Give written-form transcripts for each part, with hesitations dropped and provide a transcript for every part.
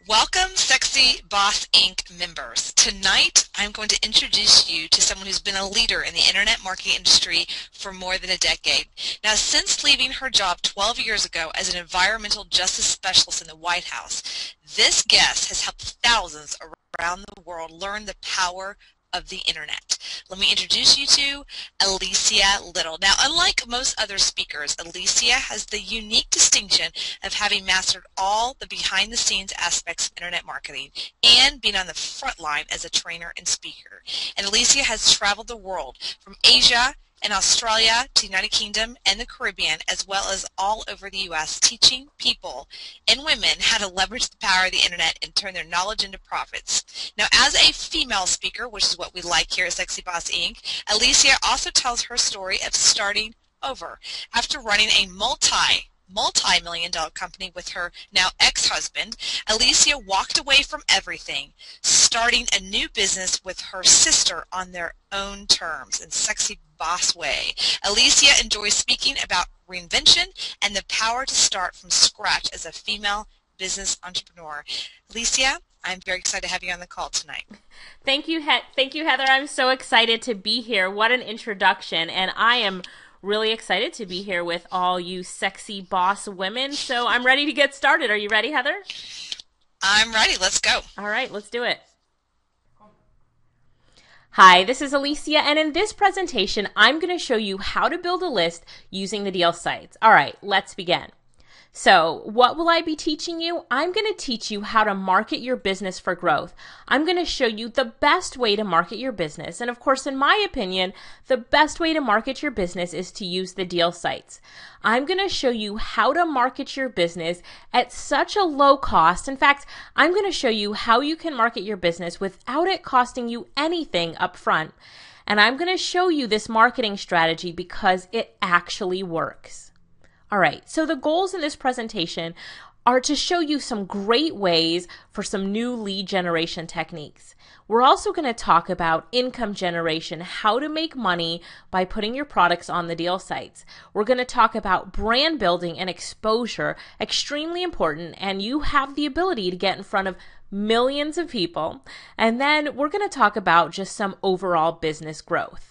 Welcome, Sexy Boss Inc. members. Tonight, I'm going to introduce you to someone who's been a leader in the internet marketing industry for more than a decade. Now, since leaving her job 12 years ago as an environmental justice specialist in the White House, this guest has helped thousands around the world learn the power of the internet. Let me introduce you to Alicia Lyttle. Now, unlike most other speakers, Alicia has the unique distinction of having mastered all the behind-the-scenes aspects of internet marketing and being on the front line as a trainer and speaker. And Alicia has traveled the world from Asia and Australia to the United Kingdom and the Caribbean, as well as all over the U.S., teaching people and women how to leverage the power of the internet and turn their knowledge into profits. Now, as a female speaker, which is what we like here at Sexy Boss Inc., Alicia also tells her story of starting over after running a multi-million-dollar company with her now ex-husband. Alicia walked away from everything, starting a new business with her sister on their own terms in Sexy Boss way. Alicia enjoys speaking about reinvention and the power to start from scratch as a female business entrepreneur. Alicia, I'm very excited to have you on the call tonight. Thank you, Heather. I'm so excited to be here. What an introduction. And I am really excited to be here with all you sexy boss women. So I'm ready to get started. Are you ready, Heather? I'm ready. Let's go. All right, let's do it. Hi, this is Alicia, and in this presentation, I'm going to show you how to build a list using the deal sites. All right, let's begin. So what will I be teaching you? I'm going to teach you how to market your business for growth. I'm going to show you the best way to market your business. And of course, in my opinion, the best way to market your business is to use the deal sites. I'm going to show you how to market your business at such a low cost. In fact, I'm going to show you how you can market your business without it costing you anything up front. And I'm going to show you this marketing strategy because it actually works. All right, so the goals in this presentation are to show you some great ways for some new lead generation techniques. We're also going to talk about income generation, how to make money by putting your products on the deal sites. We're going to talk about brand building and exposure, extremely important, and you have the ability to get in front of millions of people. And then we're going to talk about just some overall business growth.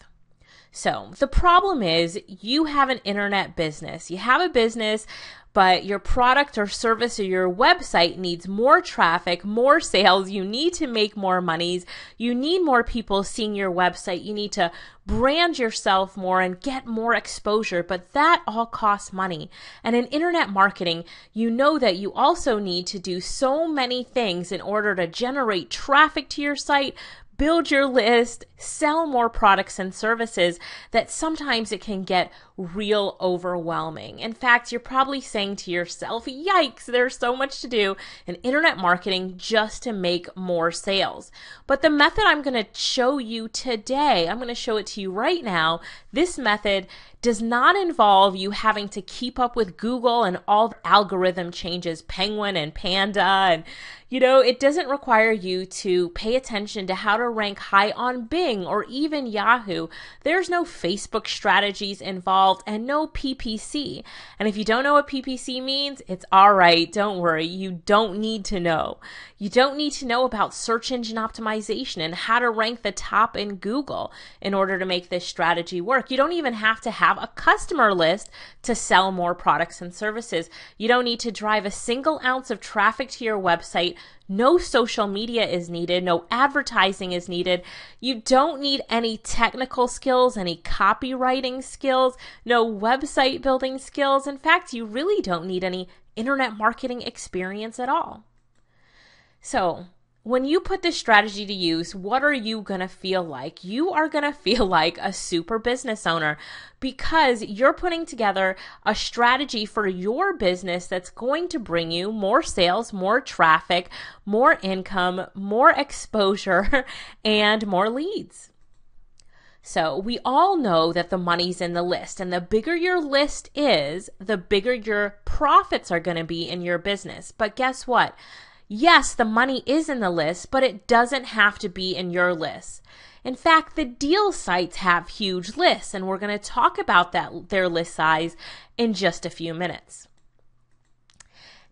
So the problem is you have an internet business. You have a business, but your product or service or your website needs more traffic, more sales. You need to make more monies. You need more people seeing your website. You need to brand yourself more and get more exposure, but that all costs money. And in internet marketing, you know that you also need to do so many things in order to generate traffic to your site, build your list, sell more products and services, that sometimes it can get real overwhelming. In fact, you're probably saying to yourself, yikes, there's so much to do in internet marketing just to make more sales. But the method I'm going to show you today, I'm going to show it to you right now. This method does not involve you having to keep up with Google and all the algorithm changes, Penguin and Panda, and it doesn't require you to pay attention to how to rank high on Bing or even Yahoo. There's no Facebook strategies involved and no PPC. And if you don't know what PPC means, it's all right. Don't worry. You don't need to know. You don't need to know about search engine optimization and how to rank the top in Google in order to make this strategy work. You don't even have to have a customer list to sell more products and services. You don't need to drive a single ounce of traffic to your website. No social media is needed. No advertising is needed. You don't need any technical skills, any copywriting skills, no website building skills. In fact, you really don't need any internet marketing experience at all. So, when you put this strategy to use, what are you going to feel like? You are going to feel like a super business owner because you're putting together a strategy for your business that's going to bring you more sales, more traffic, more income, more exposure, and more leads. So we all know that the money's in the list, and the bigger your list is, the bigger your profits are going to be in your business. But guess what? Yes, the money is in the list, but it doesn't have to be in your list. In fact, the deal sites have huge lists, and we're going to talk about their list size in just a few minutes.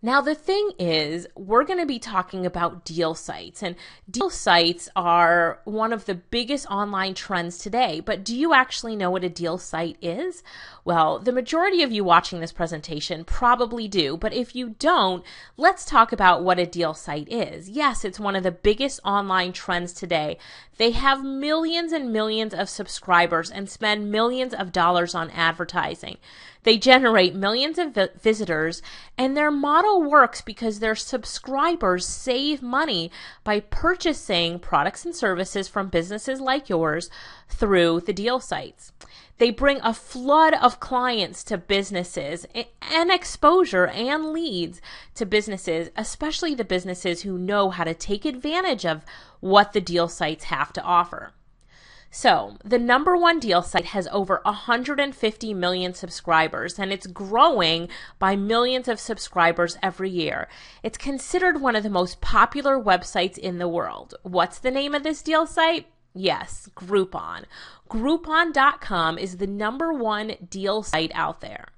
Now, the thing is, we're going to be talking about deal sites, and deal sites are one of the biggest online trends today. But do you actually know what a deal site is? Well, the majority of you watching this presentation probably do, but if you don't, let's talk about what a deal site is. Yes, it's one of the biggest online trends today. They have millions and millions of subscribers and spend millions of dollars on advertising. They generate millions of visitors, and their model works because their subscribers save money by purchasing products and services from businesses like yours through the deal sites. They bring a flood of clients to businesses and exposure and leads to businesses, especially the businesses who know how to take advantage of what the deal sites have to offer. So the number one deal site has over 150 million subscribers, and it's growing by millions of subscribers every year. It's considered one of the most popular websites in the world. What's the name of this deal site? Yes, Groupon. Groupon.com is the number one deal site out there.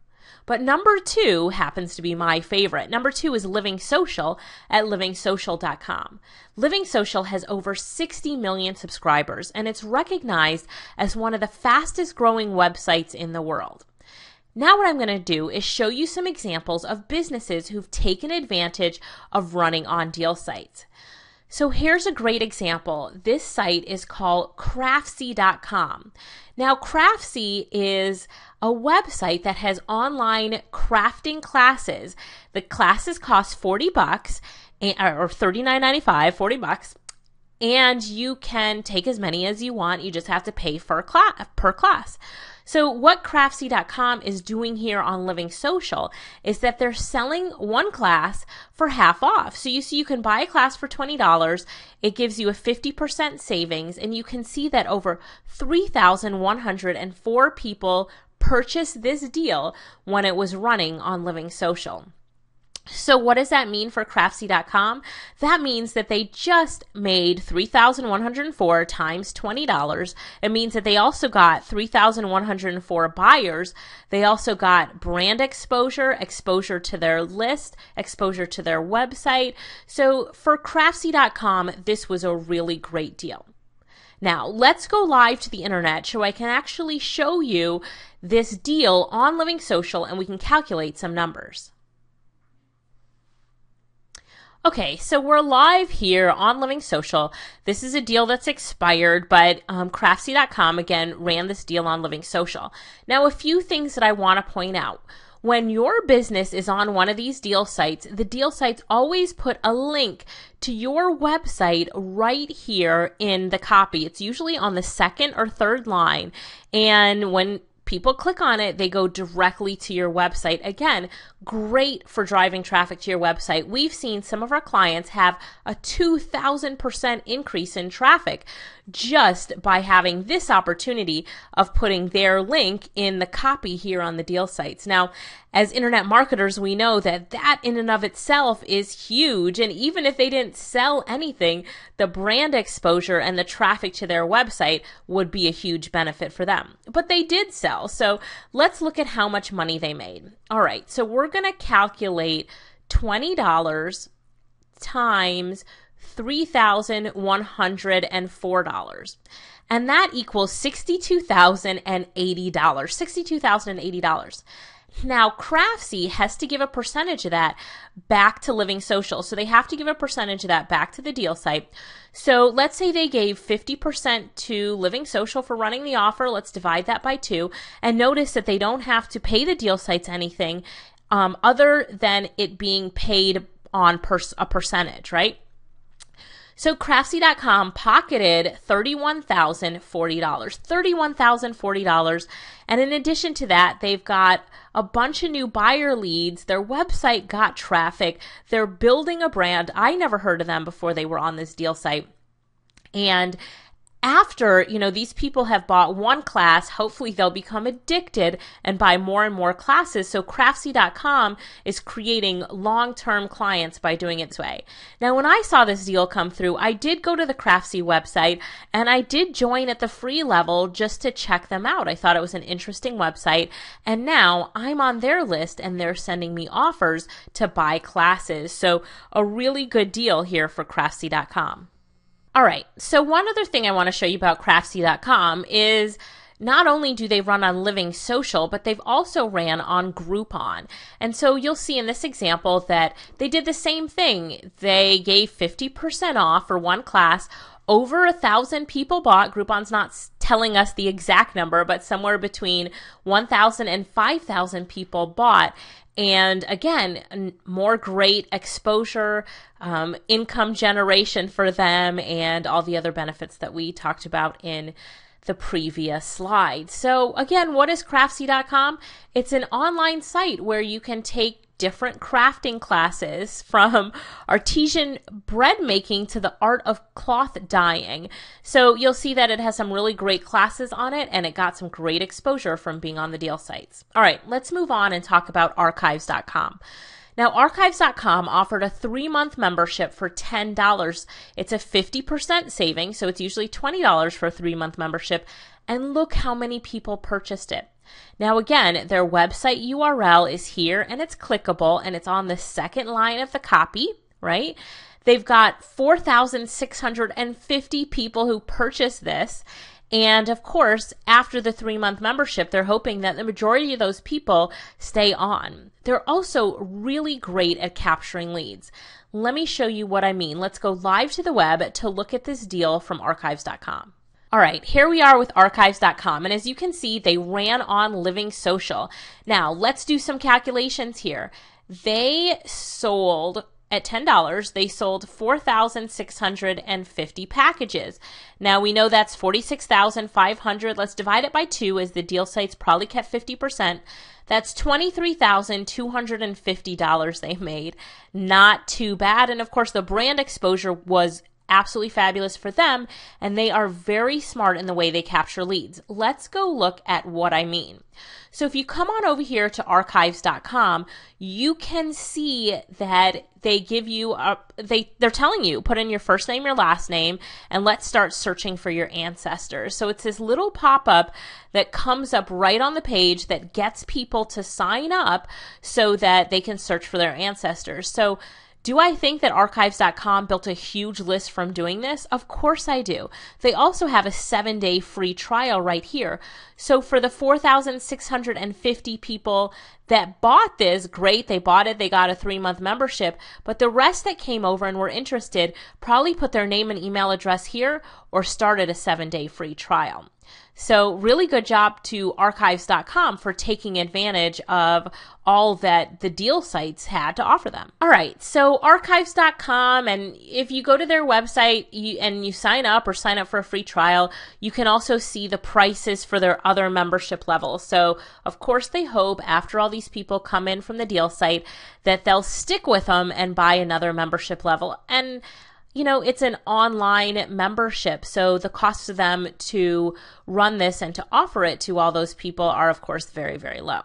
But number two happens to be my favorite. Number two is livingsocial at livingsocial.com. Livingsocial has over 60 million subscribers, and it's recognized as one of the fastest growing websites in the world. Now what I'm going to do is show you some examples of businesses who've taken advantage of running on deal sites. So here's a great example. This site is called Craftsy.com. Now, Craftsy is a website that has online crafting classes. The classes cost $40 or $39.95, $40, and you can take as many as you want. You just have to pay for per class. So what Craftsy.com is doing here on Living Social is that they're selling one class for half off. So you see you can buy a class for $20. It gives you a 50% savings, and you can see that over 3,104 people purchased this deal when it was running on Living Social. So what does that mean for Craftsy.com? That means that they just made 3,104 times $20. It means that they also got 3,104 buyers. They also got brand exposure, exposure to their list, exposure to their website. So for Craftsy.com, this was a really great deal. Now, let's go live to the internet so I can actually show you this deal on Living Social, and we can calculate some numbers. Okay, so we're live here on Living Social. This is a deal that's expired, but Craftsy.com, again, ran this deal on Living Social. Now, a few things that I want to point out. When your business is on one of these deal sites, the deal sites always put a link to your website right here in the copy. It's usually on the second or third line, and when people click on it, they go directly to your website. Again, great for driving traffic to your website. We've seen some of our clients have a 2,000% increase in traffic just by having this opportunity of putting their link in the copy here on the deal sites. Now, as internet marketers, we know that that in and of itself is huge. And even if they didn't sell anything, the brand exposure and the traffic to their website would be a huge benefit for them. But they did sell. So let's look at how much money they made. All right, so we're going to calculate $20 times $3,104. And that equals $62,080. $62,080. Now, Craftsy has to give a percentage of that back to Living Social. So they have to give a percentage of that back to the deal site. So let's say they gave 50% to Living Social for running the offer. Let's divide that by 2. And notice that they don't have to pay the deal sites anything other than it being paid on a percentage, right? So Craftsy.com pocketed $31,040. $31,040. And in addition to that, they've got a bunch of new buyer leads. Their website got traffic. They're building a brand. I never heard of them before they were on this deal site. And after, these people have bought one class, hopefully they'll become addicted and buy more and more classes. So Craftsy.com is creating long-term clients by doing it this way. Now, when I saw this deal come through, I did go to the Craftsy website and I did join at the free level just to check them out. I thought it was an interesting website, and now I'm on their list and they're sending me offers to buy classes. So a really good deal here for Craftsy.com. All right, so one other thing I want to show you about Craftsy.com is not only do they run on Living Social, but they've also ran on Groupon. And so you'll see in this example that they did the same thing. They gave 50% off for one class. Over 1,000 people bought. Groupon's not telling us the exact number, but somewhere between 1,000 and 5,000 people bought. And again, more great exposure, income generation for them, and all the other benefits that we talked about in the previous slide. So again, what is Craftsy.com? It's an online site where you can take different crafting classes, from artisan bread making to the art of cloth dyeing. So you'll see that it has some really great classes on it, and it got some great exposure from being on the deal sites. All right, let's move on and talk about Archives.com. Now, Archives.com offered a 3-month membership for $10. It's a 50% saving, so it's usually $20 for a 3-month membership. And look how many people purchased it. Now, again, their website URL is here, and it's clickable, and it's on the second line of the copy, right? They've got 4,650 people who purchased this. And of course, after the 3-month membership, they're hoping that the majority of those people stay on. They're also really great at capturing leads. Let me show you what I mean. Let's go live to the web to look at this deal from Archives.com. All right, here we are with Archives.com, and as you can see, they ran on Living Social. Now, let's do some calculations here. They sold, at $10, they sold 4,650 packages. Now, we know that's 46,500. Let's divide it by 2, as the deal sites probably kept 50%. That's $23,250 they made. Not too bad, and of course, the brand exposure was absolutely fabulous for them, and they are very smart in the way they capture leads. Let's go look at what I mean. So if you come on over here to Archives.com, you can see that they give you they're telling you, put in your first name, your last name, and let's start searching for your ancestors. So it's this little pop-up that comes up right on the page that gets people to sign up so that they can search for their ancestors. So do I think that Archives.com built a huge list from doing this? Of course I do. They also have a 7-day free trial right here. So for the 4,650 people that bought this, great, they bought it, they got a 3-month membership, but the rest that came over and were interested probably put their name and email address here or started a 7-day free trial. So really good job to Archives.com for taking advantage of all that the deal sites had to offer them. All right, so Archives.com, and if you go to their website and you sign up or sign up for a free trial, you can also see the prices for their other membership levels. So of course they hope after all these people come in from the deal site that they'll stick with them and buy another membership level. And you know, it's an online membership, so the cost of them to run this and to offer it to all those people are, of course, very, very low.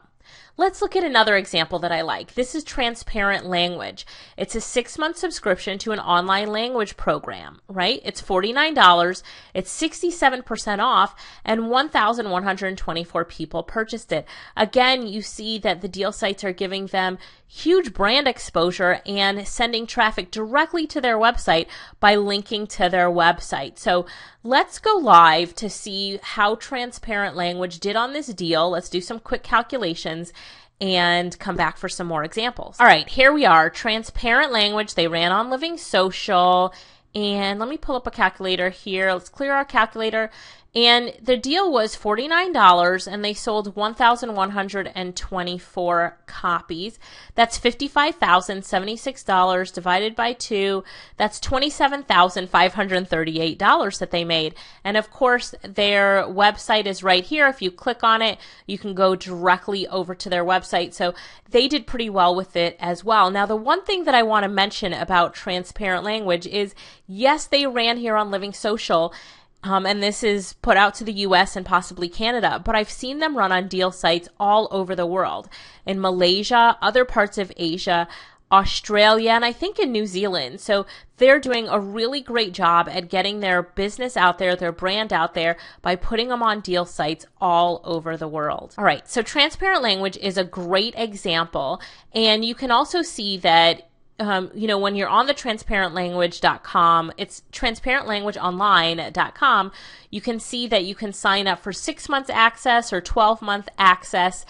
Let's look at another example that I like. This is Transparent Language. It's a 6-month subscription to an online language program, right? It's $49, it's 67% off, and 1,124 people purchased it. Again, you see that the deal sites are giving them huge brand exposure and sending traffic directly to their website by linking to their website. So let's go live to see how Transparent Language did on this deal. Let's do some quick calculations and come back for some more examples. All right, here we are. Transparent Language, they ran on Living Social. And let me pull up a calculator here. Let's clear our calculator. And the deal was $49, and they sold 1,124 copies. That's $55,076 divided by 2. That's $27,538 that they made. And of course, their website is right here. If you click on it, you can go directly over to their website. So they did pretty well with it as well. Now, the one thing that I want to mention about Transparent Language is, yes, they ran here on Living Social, And this is put out to the US and possibly Canada, but I've seen them run on deal sites all over the world, in Malaysia, other parts of Asia, Australia, and I think in New Zealand. So they're doing a really great job at getting their business out there, their brand out there, by putting them on deal sites all over the world. All right, so transparent language is a great example, and you can also see that when you're on the transparentlanguage.com, it's transparentlanguageonline.com, you can see that you can sign up for 6 months access or 12-month access.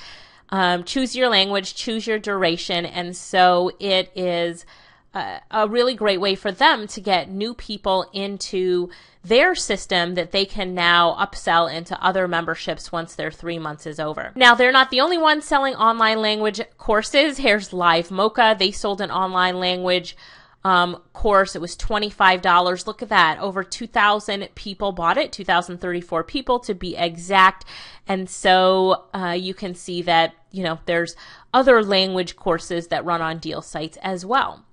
Choose your language, choose your duration, and so it is a really great way for them to get new people into their system that they can now upsell into other memberships once their 3 months is over. Now, they're not the only ones selling online language courses. Here's Live Mocha. They sold an online language course. It was $25. Look at that. Over 2,000 people bought it, 2,034 people to be exact. And so you can see that, there's other language courses that run on deal sites as well.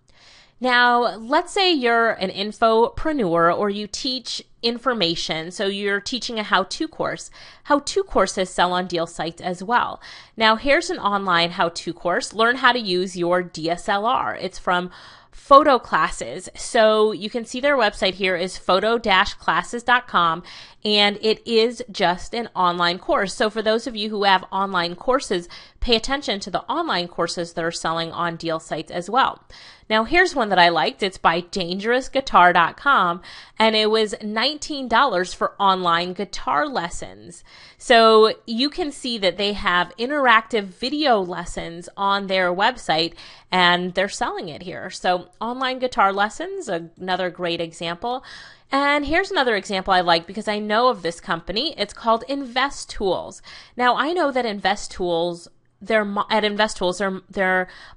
Now, let's say you're an infopreneur or you teach information, so you're teaching a how-to course. How-to courses sell on deal sites as well. Now, here's an online how-to course. Learn how to use your DSLR. It's from Photo Classes. So you can see their website here is photo-classes.com, and it is just an online course. So for those of you who have online courses, pay attention to the online courses that are selling on deal sites as well. Now, here's one that I liked. It's by dangerousguitar.com, and it was $19 for online guitar lessons. So you can see that they have interactive video lessons on their website, and they're selling it here. So online guitar lessons, another great example. And here's another example I like because I know of this company. It's called Invest Tools. Now, I know that Invest Tools, their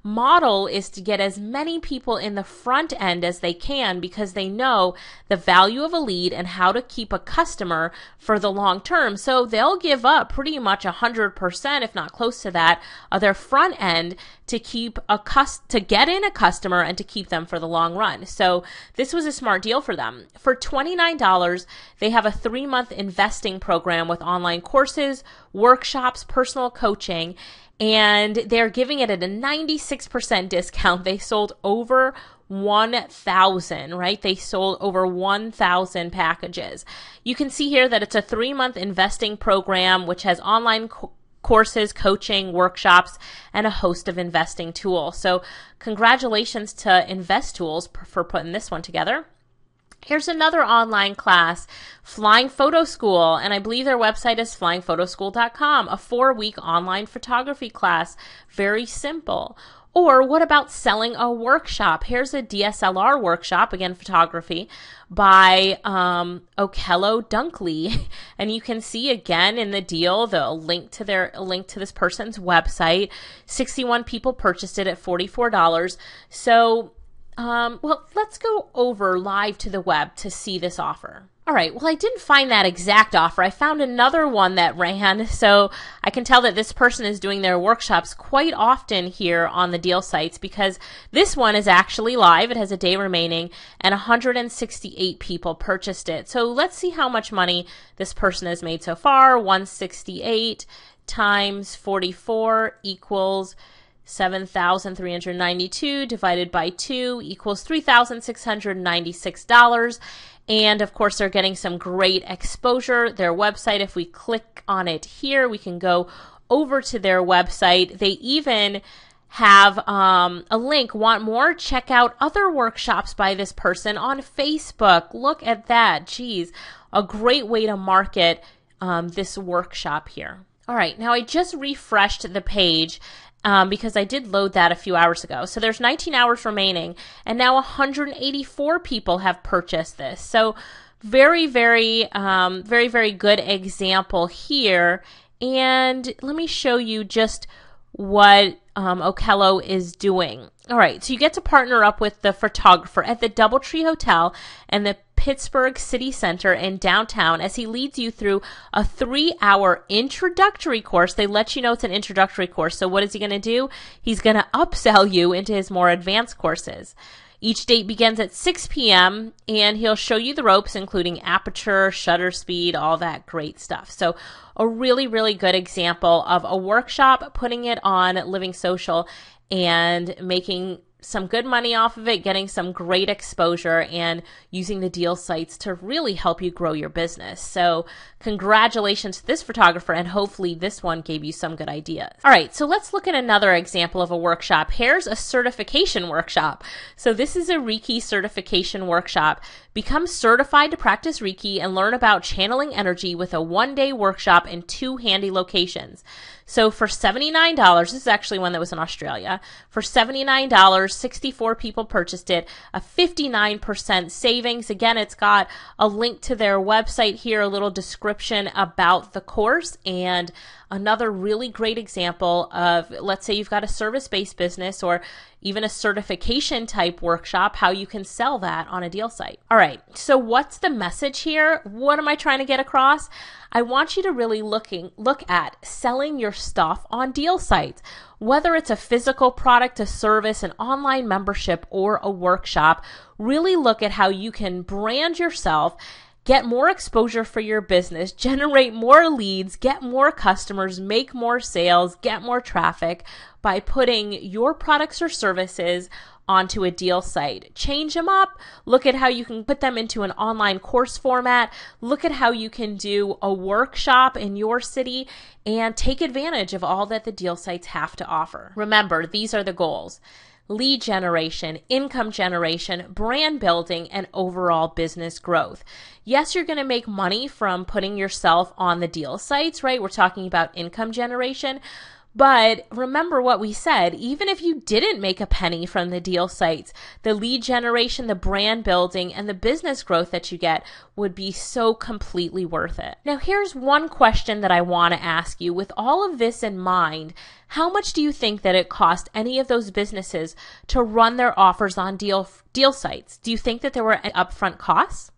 model is to get as many people in the front end as they can because they know the value of a lead and how to keep a customer for the long term. So they'll give up pretty much 100%, if not close to that, of their front end to get in a customer and to keep them for the long run. So this was a smart deal for them. For $29, they have a 3-month investing program with online courses, workshops, personal coaching, and they're giving it at a 96% discount. They sold over 1,000, right? They sold over 1,000 packages. You can see here that it's a 3-month investing program, which has online courses, coaching, workshops, and a host of investing tools. So congratulations to Invest Tools for putting this one together. Here's another online class, Flying Photo School, and I believe their website is flyingphotoschool.com, a 4-week online photography class. Very simple. Or what about selling a workshop? Here's a DSLR workshop, again, photography, by Okello Dunkley. And you can see again in the deal, the link to this person's website. 61 people purchased it at $44. So let's go over live to the web to see this offer. All right, well, I didn't find that exact offer. I found another one that ran, so I can tell that this person is doing their workshops quite often here on the deal sites because this one is actually live. It has a day remaining, and 168 people purchased it. So let's see how much money this person has made so far. 168 times 44 equals 7,392 divided by 2 equals $3,696. And of course, they're getting some great exposure. Their website, if we click on it here, we can go over to their website. They even have a link. Want more? Check out other workshops by this person on Facebook. Look at that. Geez, a great way to market this workshop here. All right, now I just refreshed the page because I did load that a few hours ago. So there's 19 hours remaining, and now 184 people have purchased this. So very, very good example here. And let me show you just what Okello is doing. All right, so you get to partner up with the photographer at the DoubleTree Hotel, and the Pittsburgh City Center in downtown as he leads you through a 3-hour introductory course. They let you know it's an introductory course. So what is he going to do? He's going to upsell you into his more advanced courses. Each date begins at 6 p.m. and he'll show you the ropes, including aperture, shutter speed, all that great stuff. So a really, really good example of a workshop, putting it on Living Social and making some good money off of it, getting some great exposure, and using the deal sites to really help you grow your business. So congratulations to this photographer, and hopefully this one gave you some good ideas. All right, so let's look at another example of a workshop. Here's a certification workshop. So this is a Reiki certification workshop. Become certified to practice Reiki and learn about channeling energy with a 1-day workshop in 2 handy locations. So for $79, this is actually one that was in Australia. For $79, 64 people purchased it, a 59% savings. Again, it's got a link to their website here, a little description about the course, and another really great example of, let's say you've got a service-based business or even a certification type workshop, how you can sell that on a deal site. All right, so what's the message here? What am I trying to get across? I want you to really look at selling your stuff on deal sites. Whether it's a physical product, a service, an online membership, or a workshop, really look at how you can brand yourself, get more exposure for your business, generate more leads, get more customers, make more sales, get more traffic by putting your products or services onto a deal site. Change them up. Look at how you can put them into an online course format. Look at how you can do a workshop in your city and take advantage of all that the deal sites have to offer. Remember, these are the goals: lead generation, income generation, brand building, and overall business growth. Yes, you're going to make money from putting yourself on the deal sites, right? We're talking about income generation. But remember what we said, even if you didn't make a penny from the deal sites, the lead generation, the brand building, and the business growth that you get would be so completely worth it. Now, here's one question that I want to ask you. With all of this in mind, how much do you think that it cost any of those businesses to run their offers on deal sites? Do you think that there were upfront costs?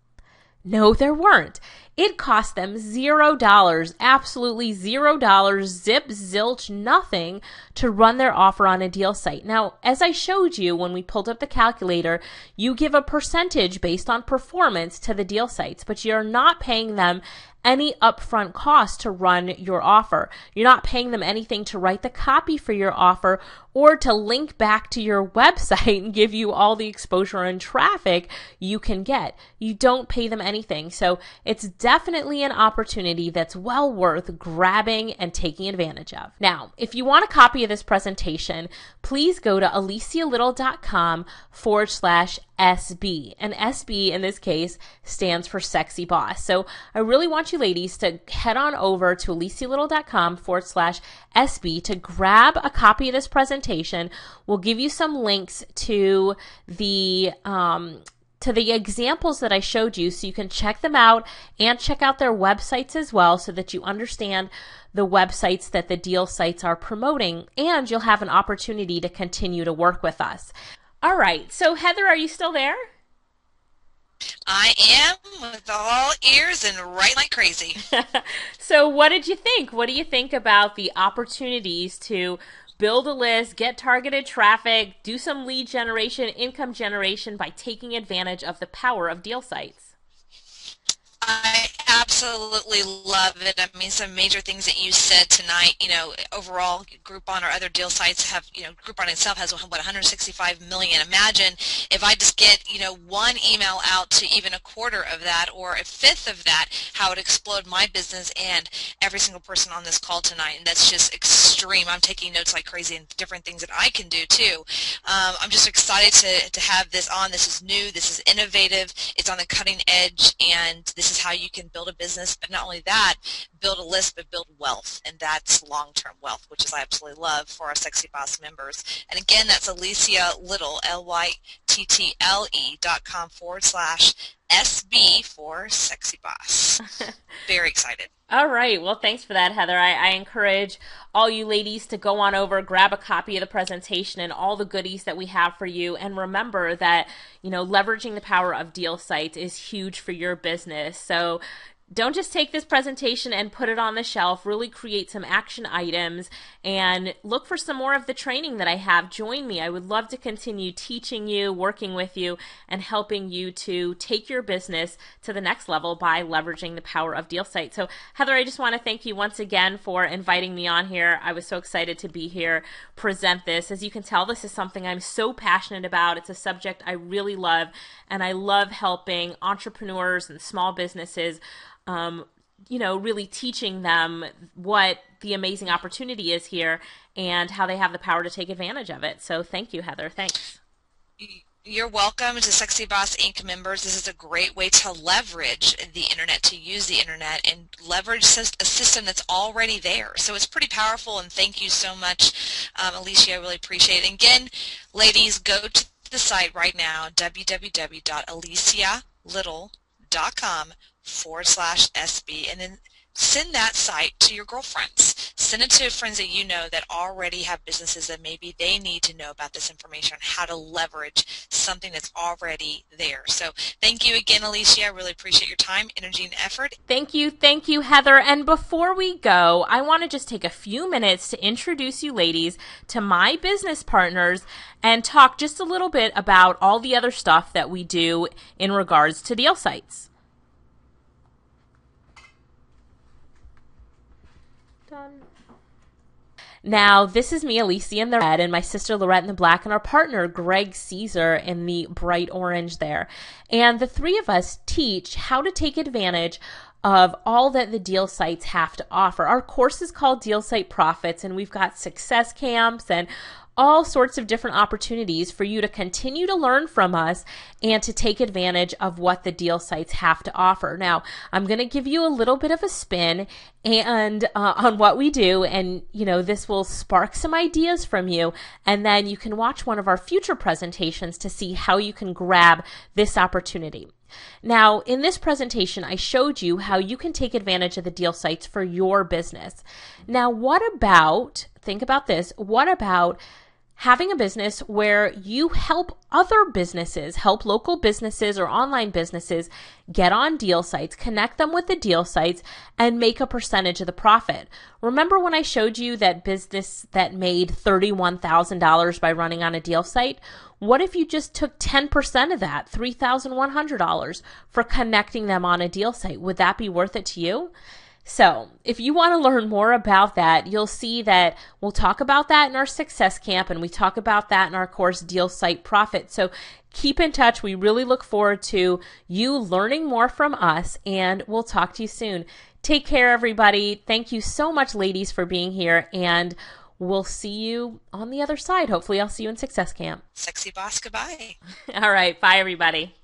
No, there weren't. It cost them $0, absolutely $0, zip, zilch, nothing to run their offer on a deal site. Now, as I showed you when we pulled up the calculator, you give a percentage based on performance to the deal sites, but you're not paying them any upfront cost to run your offer. You're not paying them anything to write the copy for your offer or to link back to your website and give you all the exposure and traffic you can get. You don't pay them anything. So it's definitely an opportunity that's well worth grabbing and taking advantage of. Now, if you want a copy of this presentation, please go to alicialittle.com/SB. And SB in this case stands for Sexy Boss. So I really want you ladies to head on over to alicialittle.com/SB to grab a copy of this presentation. We'll give you some links to the examples that I showed you so you can check them out and check out their websites as well so that you understand the websites that the deal sites are promoting, and you'll have an opportunity to continue to work with us. All right, so Heather, are you still there? I am, with all ears and writing like crazy. So what did you think? What do you think about the opportunities to build a list, get targeted traffic, do some lead generation, income generation by taking advantage of the power of deal sites? I absolutely love it. I mean, some major things that you said tonight, overall Groupon or other deal sites have, Groupon itself has, 165 million. Imagine if I just get, one email out to even a quarter of that or a fifth of that, how it explode my business and every single person on this call tonight. And that's just extreme. I'm taking notes like crazy and different things that I can do too. I'm just excited to have this on. This is new. This is innovative. It's on the cutting edge, and this is how you can build a business, but not only that, build a list, but build wealth, and that's long-term wealth, which is I absolutely love for our Sexy Boss members. And again, that's Alicia Lyttle, LYTTLE.com/SB. SB for Sexy Boss. Very excited. All right. Well, thanks for that, Heather. I encourage all you ladies to go on over, grab a copy of the presentation and all the goodies that we have for you. And remember that, leveraging the power of deal sites is huge for your business. So don't just take this presentation and put it on the shelf. Really create some action items and look for some more of the training that I have. Join me. I would love to continue teaching you, working with you, and helping you to take your business to the next level by leveraging the power of deal sites. So Heather, I just want to thank you once again for inviting me on here. I was so excited to be here, present this. As you can tell, this is something I'm so passionate about. It's a subject I really love, and I love helping entrepreneurs and small businesses really teaching them what the amazing opportunity is here and how they have the power to take advantage of it. So thank you, Heather. Thanks. You're welcome to Sexy Boss Inc. members. This is a great way to leverage the internet, to use the internet and leverage a system that's already there. So it's pretty powerful, and thank you so much, Alicia. I really appreciate it. And again, ladies, go to the site right now, www.alicialyttle.com/SB, and then send that site to your girlfriends. Send it to friends that you know that already have businesses that maybe they need to know about this information on how to leverage something that's already there. So thank you again, Alicia. I really appreciate your time, energy, and effort. Thank you, Heather. And before we go, I want to just take a few minutes to introduce you ladies to my business partners and talk just a little bit about all the other stuff that we do in regards to deal sites. Done. Now, this is me, Alicia, in the red, and my sister Lorette in the black, and our partner, Greg Caesar, in the bright orange there. And the three of us teach how to take advantage of all that the deal sites have to offer. Our course is called Deal Site Profits, and we've got success camps and all sorts of different opportunities for you to continue to learn from us and to take advantage of what the deal sites have to offer. Now, I'm going to give you a little bit of a spin and on what we do, and this will spark some ideas from you, and then you can watch one of our future presentations to see how you can grab this opportunity. Now, in this presentation, I showed you how you can take advantage of the deal sites for your business. Now, think about this, what about having a business where you help other businesses, help local businesses or online businesses get on deal sites, connect them with the deal sites, and make a percentage of the profit? Remember when I showed you that business that made $31,000 by running on a deal site? What if you just took 10% of that, $3,100, for connecting them on a deal site? Would that be worth it to you? So if you want to learn more about that, you'll see that we'll talk about that in our success camp, and we talk about that in our course, Deal Site Profit. So keep in touch. We really look forward to you learning more from us, and we'll talk to you soon. Take care, everybody. Thank you so much, ladies, for being here, and we'll see you on the other side. Hopefully I'll see you in success camp. Sexy Boss, goodbye. All right. Bye, everybody.